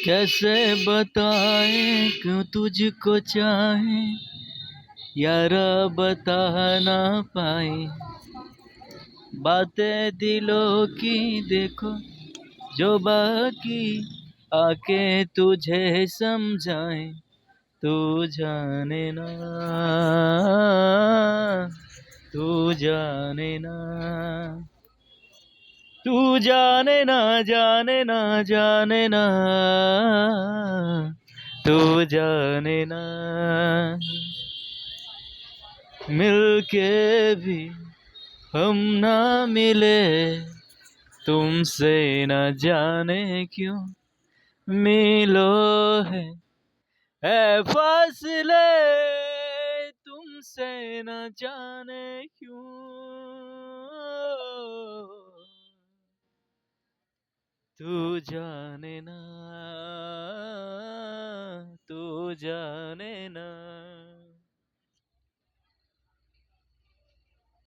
कैसे बताए क्यों तुझको चाहे, यारा बता ना पाए। बातें दिलों की देखो जो बाकी, आके तुझे समझाए। तू जाने ना, तू जाने ना, तू जाने ना, जाने ना, जाने ना, तू जाने ना। मिलके भी हम ना मिले, तुमसे न जाने क्यों मिलो है फासले, तुमसे न जाने क्यों। तू जाने ना, तू जाने ना।